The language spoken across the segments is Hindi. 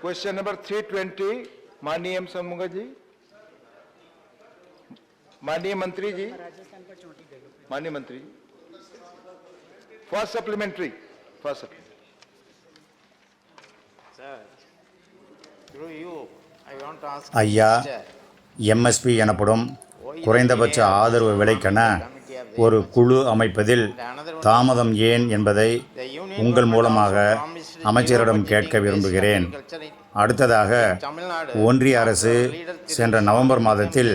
Question number 320, माननीय एम षणमुगा जी, माननीय मंत्री जी, माननीय मंत्री जी, फर्स्ट सप्लीमेंट्री, ஐயா, எம்எஸ்பி எனப்படும் குறைந்தபட்ச ஆதரவு விலைக்கென ஒரு குழு அமைப்பதில் தாமதம் ஏன் என்பதை உங்கள் மூலமாக அமைச்சரிடம் கேட்க விரும்புகிறேன். அடுத்ததாக, ஒன்றிய அரசு சென்ற நவம்பர் மாதத்தில்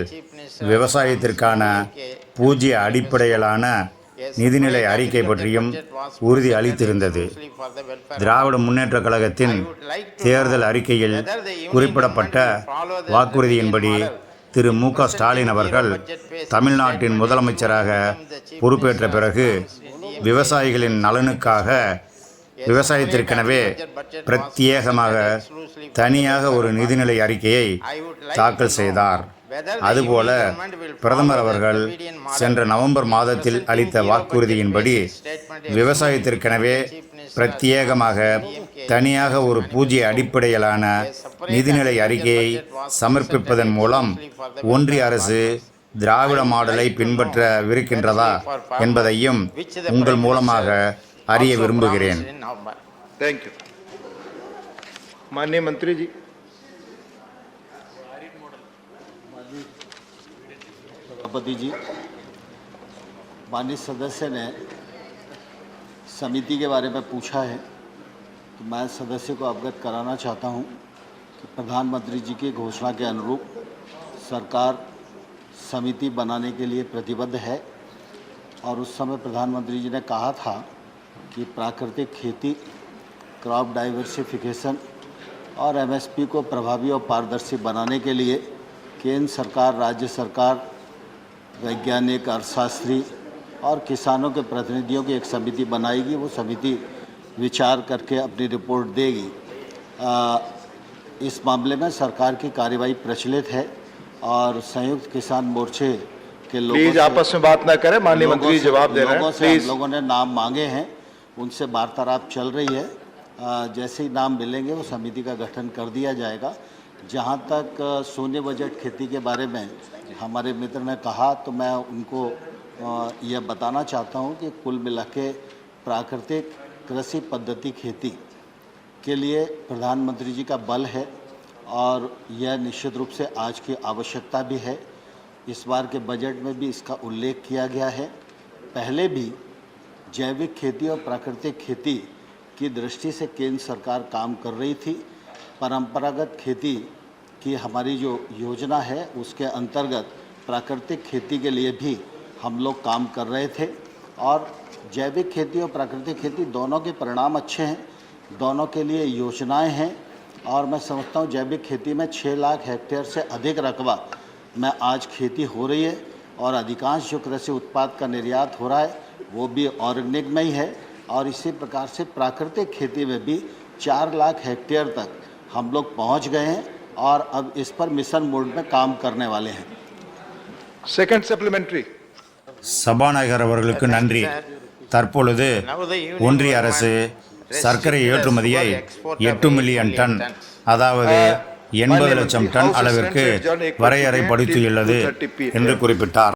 விவசாயத்திற்கான பூஜ்ய அடிப்படையிலான நிதிநிலை அறிக்கை பற்றியும் உறுதி அளித்திருந்தது. திராவிட முன்னேற்றக் கழகத்தின் தேர்தல் அறிக்கையில் குறிப்பிடப்பட்ட வாக்குறுதியின்படி திரு மு.க. ஸ்டாலின் அவர்கள் தமிழ்நாட்டின் முதலமைச்சராக பொறுப்பேற்ற பிறகு விவசாயிகளின் நலனுக்காக விவசாயத்திற்கெனவே பிரத்யேகமாக தனியாக ஒரு நிதிநிலை அறிக்கையை தாக்கல் செய்தார். அதுபோல பிரதமர் அவர்கள் சென்ற நவம்பர் மாதத்தில் அளித்த வாக்குறுதியின்படி விவசாயத்திற்கெனவே பிரத்யேகமாக தனியாக ஒரு பூஜ்ய அடிப்படையிலான நிதிநிலை அறிக்கையை சமர்ப்பிப்பதன் மூலம் ஒன்றிய அரசு திராவிட மாடலை பின்பற்றவிருக்கின்றதா என்பதையும் உங்கள் மூலமாக அறிய விரும்புகிறேன். தேங்க்யூ. माननीय मंत्री जी, सभापति जी, माननीय सदस्य ने समिति के बारे में पूछा है तो मैं सदस्य को अवगत कराना चाहता हूं कि प्रधानमंत्री जी की घोषणा के अनुरूप सरकार समिति बनाने के लिए प्रतिबद्ध है और उस समय प्रधानमंत्री जी ने कहा था कि प्राकृतिक खेती, क्रॉप डाइवर्सिफिकेशन और एमएसपी को प्रभावी और पारदर्शी बनाने के लिए केंद्र सरकार, राज्य सरकार, वैज्ञानिक, अर्थशास्त्री और किसानों के प्रतिनिधियों की एक समिति बनाएगी. वो समिति विचार करके अपनी रिपोर्ट देगी. इस मामले में सरकार की कार्रवाई प्रचलित है और संयुक्त किसान मोर्चे के लोगों प्लीज आपस में बात ना करें. माननीय मंत्री जवाब दे रहे हैं. प्लीज. लोगों ने नाम मांगे हैं, उनसे वार्तालाप चल रही है. जैसे ही नाम मिलेंगे वो समिति का गठन कर दिया जाएगा. जहाँ तक शून्य बजट खेती के बारे में हमारे मित्र ने कहा तो मैं उनको यह बताना चाहता हूँ कि कुल मिला के प्राकृतिक कृषि पद्धति खेती के लिए प्रधानमंत्री जी का बल है और यह निश्चित रूप से आज की आवश्यकता भी है. इस बार के बजट में भी इसका उल्लेख किया गया है. पहले भी जैविक खेती और प्राकृतिक खेती की दृष्टि से केंद्र सरकार काम कर रही थी. परंपरागत खेती की हमारी जो योजना है उसके अंतर्गत प्राकृतिक खेती के लिए भी हम लोग काम कर रहे थे और जैविक खेती और प्राकृतिक खेती दोनों के परिणाम अच्छे हैं. दोनों के लिए योजनाएं हैं और मैं समझता हूँ जैविक खेती में 6 लाख हेक्टेयर से अधिक रकबा में आज खेती हो रही है और अधिकांश जो कृषि उत्पाद का निर्यात हो रहा है वो भी ऑर्गेनिक में ही है. और इसी प्रकार से प्राकृतिक खेती में भी 4 लाख हेक्टेयर तक हम लोग पहुंच गए हैं और अब इस पर मिशन मोड में काम करने वाले हैं. Second supplementary. சபாநாயகர் அவர்களுக்கு நன்றி. தற்பொழுது ஒன்றிய அரசு சர்க்கரை ஏற்றுமதியை 8 மில்லியன் டன், அதாவது 80 லட்சம் டன் அளவிற்கு வரையறைப்படுத்தியுள்ளது என்று குறிப்பிட்டார்.